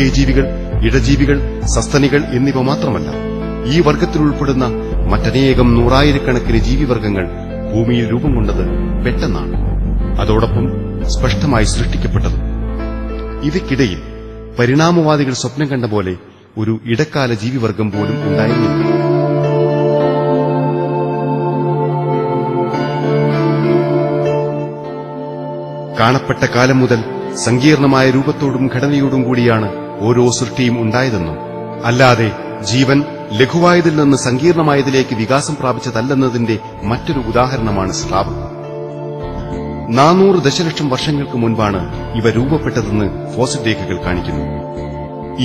ഉഭയജീവികൾ, ഇഴജീവികൾ, സസ്തനികൾ എന്നിവ മാത്രമല്ല, ഈ വർഗത്തിൽ ഉൾപ്പെടുന്ന മറ്റനേകം നൂറായിരക്കണക്കിന് ജീവിവർഗങ്ങൾ ഭൂമിയിൽ രൂപം കൊണ്ടത് പെട്ടെന്നാണ്, അതോടൊപ്പം സ്പഷ്ടമായി സൃഷ്ടിക്കപ്പെട്ടതും. ഇവയ്ക്കിടയിൽ പരിണാമവാദികൾ സ്വപ്നം കണ്ട പോലെ ഒരു ഇടക്കാല ജീവിവർഗം പോലും ഉണ്ടായിരുന്നില്ല. കാണപ്പെട്ട കാലം മുതൽ സങ്കീർണമായ രൂപത്തോടും ഘടനയോടും കൂടിയാണ് ഓരോ സൃഷ്ടിയും ഉണ്ടായതെന്നും, അല്ലാതെ ജീവൻ ലഘുവായതിൽ നിന്ന് സങ്കീർണമായതിലേക്ക് വികാസം പ്രാപിച്ചതല്ലെന്നതിന്റെ മറ്റൊരു ഉദാഹരണമാണ് സ്രാവ്. 400 ദശലക്ഷം വർഷങ്ങൾക്ക് മുൻപാണ് ഇവ രൂപപ്പെട്ടതെന്ന് ഫോസിൽ രേഖകൾ കാണിക്കുന്നു.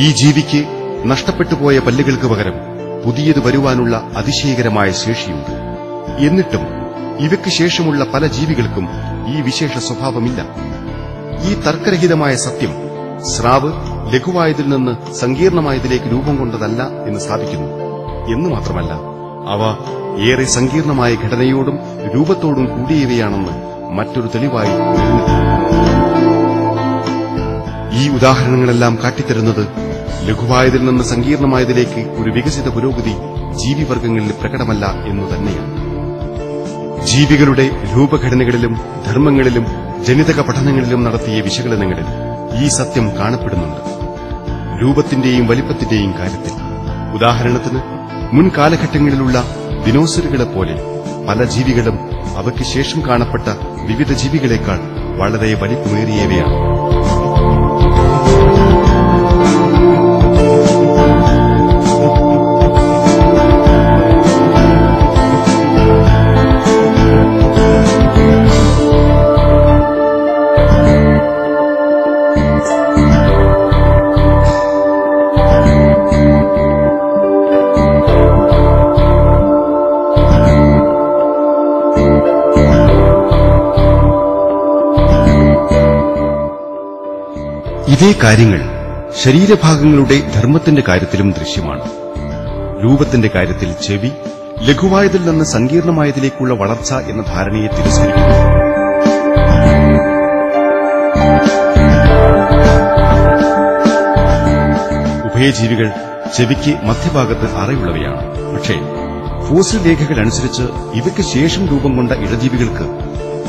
ഈ ജീവിക്ക് നഷ്ടപ്പെട്ടുപോയ പല്ലുകൾക്ക് പകരം പുതിയത് വരുവാനുള്ള അതിശയകരമായ ശേഷിയുണ്ട്. എന്നിട്ടും ഇവയ്ക്ക് ശേഷമുള്ള പല ജീവികൾക്കും ഈ വിശേഷ സ്വഭാവമില്ല. ഈ തർക്കരഹിതമായ സത്യം സ്രാവ് ലഘുവായതിൽ നിന്ന് സങ്കീർണമായതിലേക്ക് രൂപം കൊണ്ടതല്ല എന്ന് സ്ഥാപിക്കുന്നു. എന്നു മാത്രമല്ല, അവ ഏറെ സങ്കീർണമായ ഘടനയോടും രൂപത്തോടും കൂടിയവയാണെന്ന് മറ്റൊരു തെളിവായി വരുന്നു. ഈ ഉദാഹരണങ്ങളെല്ലാം കാട്ടിത്തരുന്നത് ലഘുവായതിൽ നിന്ന് സങ്കീർണമായതിലേക്ക് ഒരു വികസിത പുരോഗതി ജീവിവർഗങ്ങളിൽ പ്രകടമല്ല എന്നു തന്നെയാണ്. ജീവികളുടെ രൂപഘടനകളിലും ധർമ്മങ്ങളിലും ജനിതക പഠനങ്ങളിലും നടത്തിയ വിശകലനങ്ങളിൽ ഈ സത്യം കാണപ്പെടുന്നുണ്ട്. രൂപത്തിന്റെയും വലിപ്പത്തിന്റെയും കാര്യത്തിൽ ഉദാഹരണത്തിന് മുൻകാലഘട്ടങ്ങളിലുള്ള ദിനോസറുകളെപ്പോലെ പല ജീവികളും അവയ്ക്ക് ശേഷം കാണപ്പെട്ട വിവിധ ജീവികളെക്കാൾ വളരെ വലിപ്പമേറിയവയാണ്. ഇതേ കാര്യങ്ങൾ ശരീരഭാഗങ്ങളുടെ ധർമ്മത്തിന്റെ കാര്യത്തിലും ദൃശ്യമാണ്. രൂപത്തിന്റെ കാര്യത്തിൽ ചെവി ലഘുവായതിൽ നിന്ന് സങ്കീർണമായതിലേക്കുള്ള വളർച്ച എന്ന ധാരണയെ തിരസ്കരിക്കുന്നു. ഉഭയജീവികൾ ചെവിക്ക് മധ്യഭാഗത്ത് അറയുള്ളവയാണ്. പക്ഷേ ഫോസിൽ രേഖകൾ അനുസരിച്ച് ഇവയ്ക്ക് ശേഷം രൂപം കൊണ്ട ഇഴജീവികൾക്ക്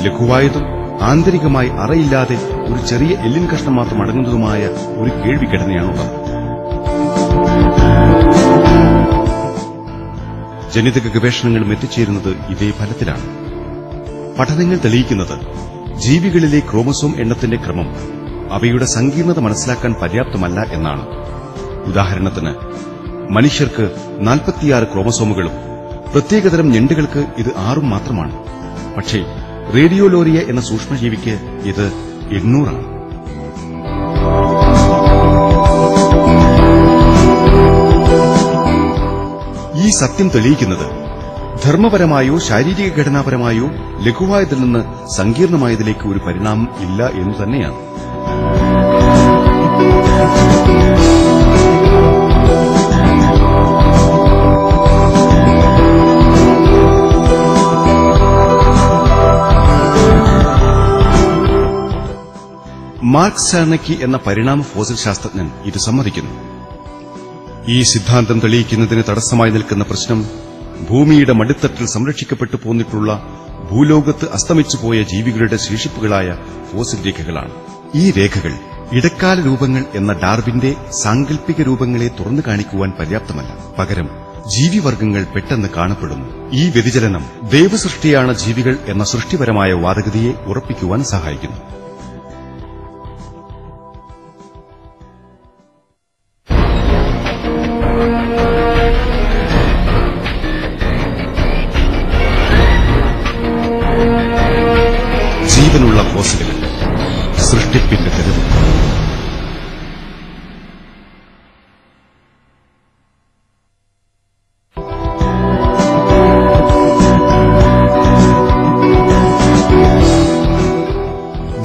ലഘുവായതും ആന്തരികമായി അറയില്ലാതെ ഒരു ചെറിയ എല്ലിൻ കഷ്ണം മാത്രം അടങ്ങുന്നതുമായ ഒരു കേൾവിഘടനയാണുള്ളത്. ജനിതക ഗവേഷണങ്ങളും എത്തിച്ചേരുന്നത് ഇതേ ഫലത്തിലാണ്. പഠനങ്ങൾ തെളിയിക്കുന്നത് ജീവികളിലെ ക്രോമസോം എണ്ണത്തിന്റെ ക്രമം അവയുടെ സങ്കീർണത മനസ്സിലാക്കാൻ പര്യാപ്തമല്ല എന്നാണ്. ഉദാഹരണത്തിന്, മനുഷ്യർക്ക് 46 ക്രോമസോമുകളും പ്രത്യേകതരം ഞണ്ടുകൾക്ക് ഇത് 6 മാത്രമാണ്. പക്ഷേ റേഡിയോലോറിയ എന്ന സൂക്ഷ്മജീവിക്ക് ഇത് 800 ആണ്. ഈ സത്യം തെളിയിക്കുന്നത് ധർമ്മപരമായോ ശാരീരിക ഘടനാപരമായോ ലഘുവായതിൽ നിന്ന് സങ്കീർണമായതിലേക്ക് ഒരു പരിണാമം ഇല്ല എന്നു തന്നെയാണ്. മാർക്ക് സാർണക്കി എന്ന പരിണാമ ഫോസിൽ ശാസ്ത്രജ്ഞൻ ഇത് സമ്മതിക്കുന്നു. ഈ സിദ്ധാന്തം തെളിയിക്കുന്നതിന് തടസ്സമായി നിൽക്കുന്ന പ്രശ്നം ഭൂമിയുടെ മടിത്തട്ടിൽ സംരക്ഷിക്കപ്പെട്ടു പോന്നിട്ടുള്ള ഭൂലോകത്ത് അസ്തമിച്ചുപോയ ജീവികളുടെ ശേഷിപ്പുകളായ ഫോസിൽ രേഖകളാണ്. ഈ രേഖകൾ ഇടക്കാല രൂപങ്ങൾ എന്ന ഡാർവിന്റെ സാങ്കല്പിക രൂപങ്ങളെ തുറന്നു കാണിക്കുവാൻ പര്യാപ്തമല്ല. പകരം ജീവിവർഗങ്ങൾ പെട്ടെന്ന് കാണപ്പെടുന്നു. ഈ വ്യതിചലനം ദൈവസൃഷ്ടിയാണ് ജീവികൾ എന്ന സൃഷ്ടിപരമായ വാദഗതിയെ ഉറപ്പിക്കുവാൻ സഹായിക്കുന്നു. ജീവനുള്ള ഫോസിലുകൾ, സൃഷ്ടിപ്പിന്റെ തെളിവ്.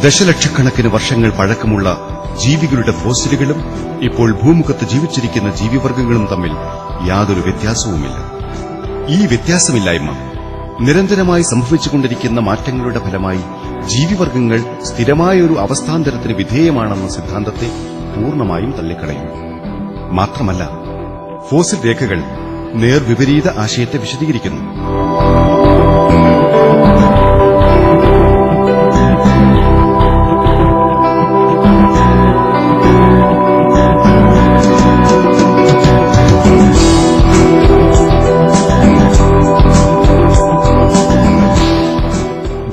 ദശലക്ഷക്കണക്കിന് വർഷങ്ങൾ പഴക്കമുള്ള ജീവികളുടെ ഫോസിലുകളും ഇപ്പോൾ ഭൂമുഖത്ത് ജീവിച്ചിരിക്കുന്ന ജീവിവർഗങ്ങളും തമ്മിൽ യാതൊരു വ്യത്യാസവുമില്ല. ഈ വ്യത്യാസമില്ലായ്മ നിരന്തരമായി സംഭവിച്ചുകൊണ്ടിരിക്കുന്ന മാറ്റങ്ങളുടെ ഫലമായി ജീവിവർഗങ്ങൾ സ്ഥിരമായൊരു അവസ്ഥാന്തരത്തിന് വിധേയമാണെന്ന സിദ്ധാന്തത്തെ പൂർണ്ണമായും തള്ളിക്കളയും. മാത്രമല്ല, ഫോസിൽ രേഖകൾ നേർവിപരീത ആശയത്തെ വിശദീകരിക്കുന്നു.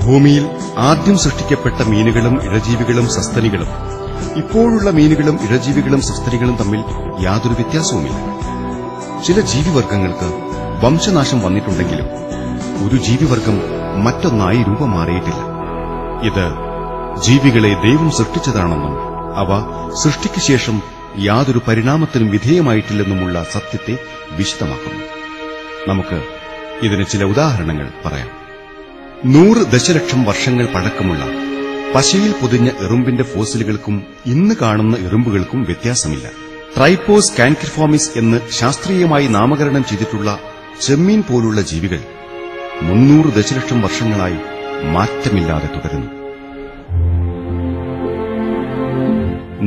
ഭൂമിയിൽ ആദ്യം സൃഷ്ടിക്കപ്പെട്ട മീനുകളും ഇഴജീവികളും സസ്തനികളും ഇപ്പോഴുള്ള മീനുകളും ഇഴജീവികളും സസ്തനികളും തമ്മിൽ യാതൊരു വ്യത്യാസവുമില്ല. ചില ജീവിവർഗങ്ങൾക്ക് വംശനാശം വന്നിട്ടുണ്ടെങ്കിലും ഒരു ജീവിവർഗം മറ്റൊന്നായി രൂപം മാറിയിട്ടില്ല. ഇത് ജീവികളെ ദൈവം സൃഷ്ടിച്ചതാണെന്നും അവ സൃഷ്ടിക്ക് ശേഷം യാതൊരു പരിണാമത്തിനും വിധേയമായിട്ടില്ലെന്നുമുള്ള സത്യത്തെ വിശദമാക്കുന്നു. നമുക്ക് ഇതിന് ചില ഉദാഹരണങ്ങൾ പറയാം. 100 ദശലക്ഷം വർഷങ്ങൾ പഴക്കമുള്ള പശയിൽ പൊതിഞ്ഞ എറുമ്പിന്റെ ഫോസിലുകൾക്കും ഇന്ന് കാണുന്ന എറുമ്പുകൾക്കും വ്യത്യാസമില്ല. ട്രൈപ്പോസ് കാൻക്രിഫോമിസ് എന്ന് ശാസ്ത്രീയമായി നാമകരണം ചെയ്തിട്ടുള്ള ചെമ്മീൻ പോലുള്ള ജീവികൾ 300 ദശലക്ഷം വർഷങ്ങളായി മാറ്റമില്ലാതെ തുടരുന്നു.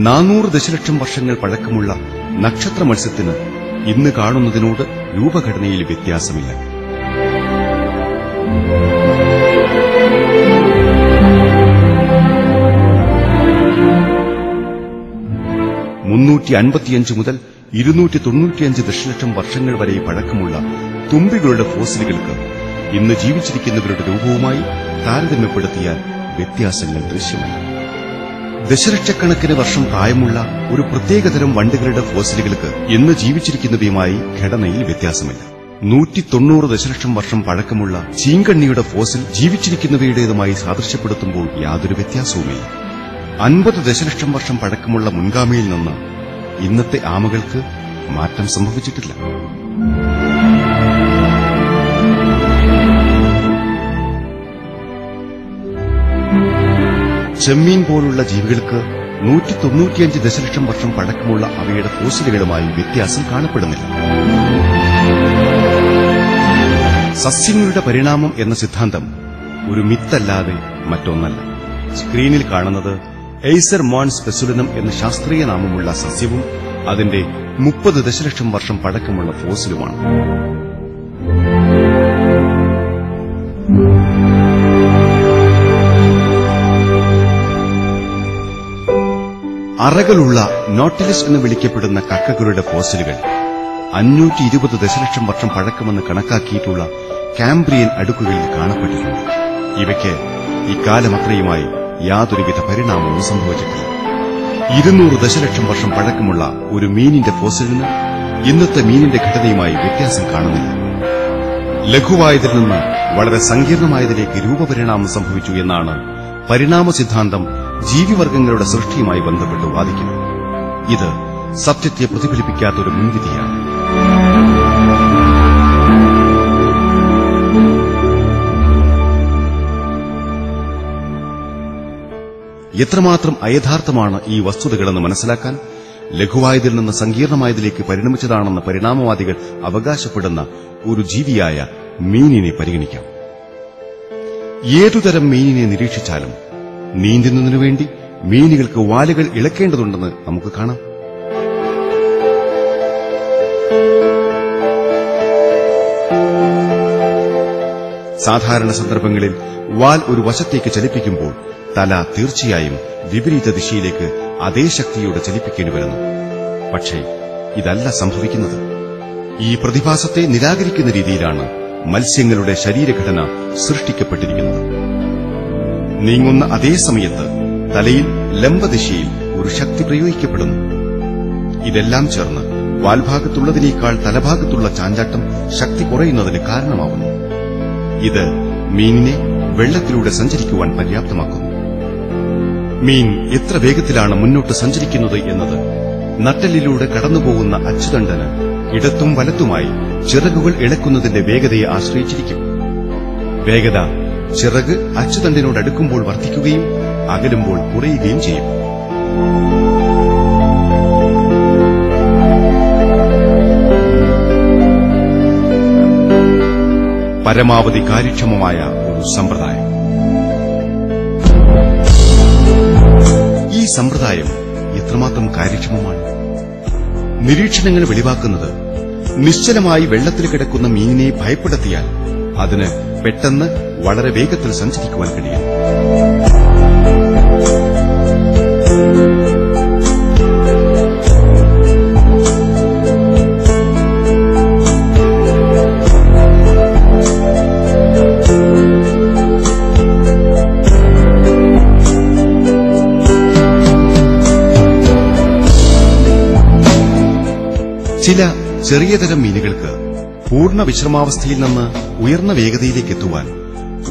400 ദശലക്ഷം വർഷങ്ങൾ പഴക്കമുള്ള നക്ഷത്ര മത്സ്യത്തിന് ഇന്ന് കാണുന്നതിനോട് രൂപഘടനയിൽ വ്യത്യാസമില്ല. 355 മുതൽ 295 ദശലക്ഷം വർഷങ്ങൾ വരെ പഴക്കമുള്ള തുമ്പികളുടെ ഫോസിലുകൾക്ക് ഇന്ന് ജീവിച്ചിരിക്കുന്നവരുടെ രൂപവുമായി താരതമ്യപ്പെടുത്തിയാൽ വ്യത്യാസങ്ങൾ ദൃശ്യമല്ല. ദശലക്ഷക്കണക്കിന് വർഷം പ്രായമുള്ള ഒരു പ്രത്യേകതരം വണ്ടുകളുടെ ഫോസിലുകൾക്ക് ഇന്ന് ജീവിച്ചിരിക്കുന്നവയുമായി ഘടനയിൽ വ്യത്യാസമില്ല. 190 ദശലക്ഷം വർഷം പഴക്കമുള്ള ചീങ്കണ്ണിയുടെ ഫോസിൽ ജീവിച്ചിരിക്കുന്നവയുടേതുമായി സാദൃശ്യപ്പെടുത്തുമ്പോൾ യാതൊരു വ്യത്യാസവുമില്ല. 50 ദശലക്ഷം വർഷം പഴക്കമുള്ള മുൻഗാമിയിൽ നിന്ന് ഇന്നത്തെ ആമകൾക്ക് മാറ്റം സംഭവിച്ചിട്ടില്ല. ചെമ്മീൻ പോലുള്ള ജീവികൾക്ക് 195 ദശലക്ഷം വർഷം പഴക്കമുള്ള അവയുടെ ഫോസിലുകളുമായി വ്യത്യാസം കാണപ്പെടുന്നില്ല. സസ്യങ്ങളുടെ പരിണാമം എന്ന സിദ്ധാന്തം ഒരു മിത്തല്ലാതെ മറ്റൊന്നല്ല. സ്ക്രീനിൽ കാണുന്നത് എയ്സർ മോൺസ് സ്പെസുലിനം എന്ന ശാസ്ത്രീയ നാമമുള്ള സസ്യവും അതിന്റെ 30 ദശലക്ഷം വർഷം പഴക്കമുള്ള ഫോസിലുമാണ്. അറകളുള്ള നോട്ടിലിസ് എന്ന് വിളിക്കപ്പെടുന്ന കക്കകളുടെ ഫോസിലുകൾ 520 ദശലക്ഷം വർഷം പഴക്കമെന്ന് കണക്കാക്കിയിട്ടുള്ള കാംബ്രിയൻ അടുക്കുകളിൽ കാണപ്പെട്ടിട്ടുണ്ട്. ഇവയ്ക്ക് ഇക്കാലമത്രയുമായി യാതൊരുവിധ പരിണാമവും സംഭവിച്ചിട്ടില്ല. 200 ദശലക്ഷം വർഷം പഴക്കമുള്ള ഒരു മീനിന്റെ ഫോസിലിന് ഇന്നത്തെ മീനിന്റെ ഘടനയുമായി വ്യത്യാസം കാണുന്നില്ല. ലഘുവായതിൽ നിന്ന് വളരെ സങ്കീർണമായതിലേക്ക് രൂപപരിണാമം സംഭവിച്ചു എന്നാണ് പരിണാമ സിദ്ധാന്തം ജീവിവർഗങ്ങളുടെ സൃഷ്ടിയുമായി ബന്ധപ്പെട്ട് വാദിക്കുന്നത്. ഇത് സത്യത്തെ പ്രതിഫലിപ്പിക്കാത്തൊരു മുൻവിധിയാണ്. എത്രമാത്രം അയഥാർത്ഥമാണ് ഈ വസ്തുതകളെന്ന് മനസ്സിലാക്കാൻ ലഘുവായതിൽ നിന്ന് സങ്കീർണമായതിലേക്ക് പരിണമിച്ചതാണെന്ന് പരിണാമവാദികൾ അവകാശപ്പെടുന്ന ഒരു ജീവിയായ മീനിനെ പരിഗണിക്കാം. ഏതുതരം മീനിനെ നിരീക്ഷിച്ചാലും നീന്തുന്നതിനുവേണ്ടി മീനുകൾക്ക് വാലുകൾ ഇളക്കേണ്ടതുണ്ടെന്ന് നമുക്ക് കാണാം. സാധാരണ സന്ദർഭങ്ങളിൽ വാൽ ഒരു വശത്തേക്ക് ചലിപ്പിക്കുമ്പോൾ തല തീർച്ചയായും വിപരീത ദിശയിലേക്ക് അതേ ശക്തിയോടെ ചലിപ്പിക്കേണ്ടി വരുന്നു. പക്ഷേ ഇതല്ല സംഭവിക്കുന്നത്. ഈ പ്രതിഭാസത്തെ നിരാകരിക്കുന്ന രീതിയിലാണ് മത്സ്യങ്ങളുടെ ശരീരഘടന സൃഷ്ടിക്കപ്പെട്ടിരിക്കുന്നത്. നീങ്ങുന്ന അതേ സമയത്ത് തലയിൽ ലംബദിശയിൽ ഒരു ശക്തി പ്രയോഗിക്കപ്പെടുന്നു. ഇതെല്ലാം ചേർന്ന് വാൽഭാഗത്തുള്ളതിനേക്കാൾ തലഭാഗത്തുള്ള ചാഞ്ചാട്ടം ശക്തി കുറയുന്നതിന് കാരണമാവുന്നു. ഇത് മീനിനെ വെള്ളത്തിലൂടെ സഞ്ചരിക്കുവാൻ പര്യാപ്തമാക്കുന്നു. മീൻ എത്ര വേഗത്തിലാണ് മുന്നോട്ട് സഞ്ചരിക്കുന്നത് എന്നത് നട്ടെല്ലിലൂടെ കടന്നുപോകുന്ന അച്ചുതണ്ടന് ഇടത്തും വലത്തുമായി ചിറകുകൾ ഇളക്കുന്നതിന്റെ വേഗതയെ ആശ്രയിച്ചിരിക്കും. വേഗത ചിറക് അച്ചുതണ്ടിനോടടുക്കുമ്പോൾ വർദ്ധിക്കുകയും അകലുമ്പോൾ കുറയുകയും ചെയ്യും. പരമാവധി കാര്യക്ഷമമായ ഒരു സമ്പ്രദായം. ഈ സമ്പ്രദായം എത്രമാത്രം കാര്യക്ഷമമാണ്. നിരീക്ഷണങ്ങൾ വെളിവാക്കുന്നത് നിശ്ചലമായി വെള്ളത്തിൽ കിടക്കുന്ന മീനിനെ ഭയപ്പെടുത്തിയാൽ അതിന് പെട്ടെന്ന് വളരെ വേഗത്തിൽ സഞ്ചരിക്കുവാൻ കഴിയും. ചില ചെറിയ തരം മീനുകൾക്ക് പൂർണ്ണ വിശ്രമാവസ്ഥയിൽ നിന്ന് ഉയർന്ന വേഗതയിലേക്ക് എത്തുവാൻ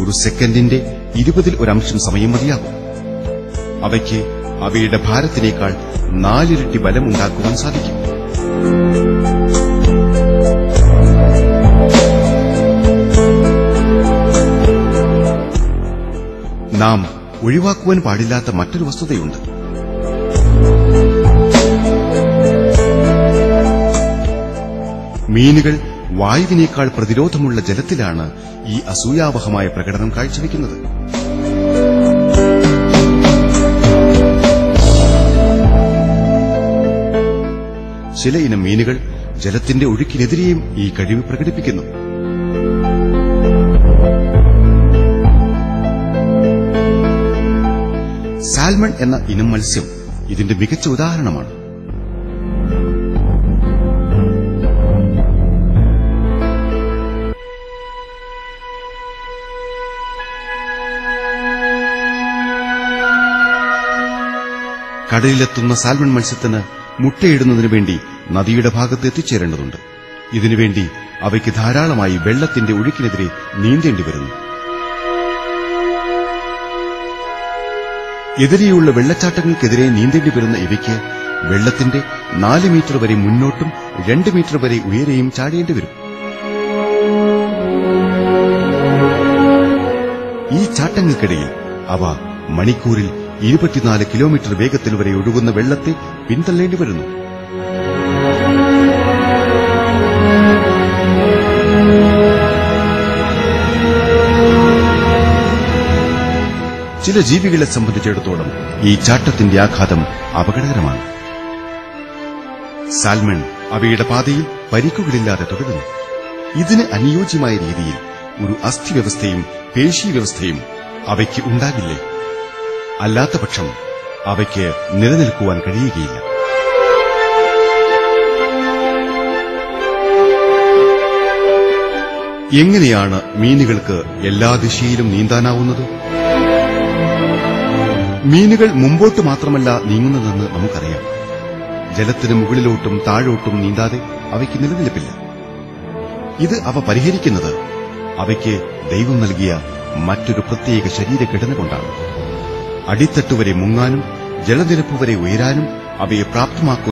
ഒരു സെക്കൻഡിന്റെ 1/20 സമയം മതിയാകും. അവയ്ക്ക് അവയുടെ ഭാരത്തിനേക്കാൾ 4 ഇരട്ടി ബലം ഉണ്ടാക്കുവാൻ സാധിക്കും. നാം ഒഴിവാക്കുവാൻ പാടില്ലാത്ത മറ്റൊരു വസ്തുതയുണ്ട്. മീനുകൾ വായുവിനേക്കാൾ പ്രതിരോധമുള്ള ജലത്തിലാണ് ഈ അസൂയാവഹമായ പ്രകടനം കാഴ്ചവെക്കുന്നത്. ചില ഇനം മീനുകൾ ജലത്തിന്റെ ഒഴുക്കിനെതിരെയും ഈ കഴിവ് പ്രകടിപ്പിക്കുന്നു. സാൽമൺ എന്ന ഇനം മത്സ്യം ഇതിന്റെ മികച്ച ഉദാഹരണമാണ്. കടലിലെത്തുന്ന സാൽമൺ മത്സ്യത്തിന് മുട്ടയിടുന്നതിനു വേണ്ടി നദിയുടെ ഭാഗത്ത് എത്തിച്ചേരേണ്ടതുണ്ട്. ഇതിനുവേണ്ടി അവയ്ക്ക് ധാരാളമായി വെള്ളത്തിന്റെ ഒഴുക്കിനെതിരെ നീന്തേണ്ടി വരുന്നു. എതിരെയുള്ള വെള്ളച്ചാട്ടങ്ങൾക്കെതിരെ നീന്തേണ്ടി വരുന്ന ഇവയ്ക്ക് വെള്ളത്തിന്റെ 4 മീറ്റർ വരെ മുന്നോട്ടും 2 മീറ്റർ വരെ ഉയരെയും ചാടേണ്ടി വരും. ഈ ചാട്ടങ്ങൾക്കിടയിൽ അവ മണിക്കൂറിൽ 24 കിലോമീറ്റർ വേഗത്തിൽ വരെ ഒഴുകുന്ന വെള്ളത്തെ പിന്തള്ളേണ്ടി വരുന്നു. ചില ജീവികളെ സംബന്ധിച്ചിടത്തോളം ഈ ചാട്ടത്തിന്റെ ആഘാതം അപകടകരമാണ്. സാൽമൺ അവയുടെ പാതയിൽ പരിക്കുകളില്ലാതെ തുടരുന്നു. ഇതിന് അനുയോജ്യമായ രീതിയിൽ ഒരു അസ്ഥിവ്യവസ്ഥയും പേശീവ്യവസ്ഥയും അവയ്ക്ക് ഉണ്ടാകില്ലേ? അല്ലാത്തപക്ഷം അവയ്ക്ക് നിലനിൽക്കുവാൻ കഴിയുകയില്ല. എങ്ങനെയാണ് മീനുകൾക്ക് എല്ലാ ദിശയിലും നീന്താനാവുന്നത്? മീനുകൾ മുമ്പോട്ട് മാത്രമല്ല നീങ്ങുന്നതെന്ന് നമുക്കറിയാം. ജലത്തിന് മുകളിലോട്ടും താഴോട്ടും നീന്താതെ അവയ്ക്ക് നിലനിൽപ്പില്ല. ഇത് അവ പരിഹരിക്കുന്നത് അവയ്ക്ക് ദൈവം നൽകിയ മറ്റൊരു പ്രത്യേക ശരീരഘടന കൊണ്ടാണ്. അടിത്തട്ടുവരെ മുങ്ങാനും ജലനിരപ്പ് വരെ ഉയരാനും അവയെ പ്രാപ്തമാക്കും.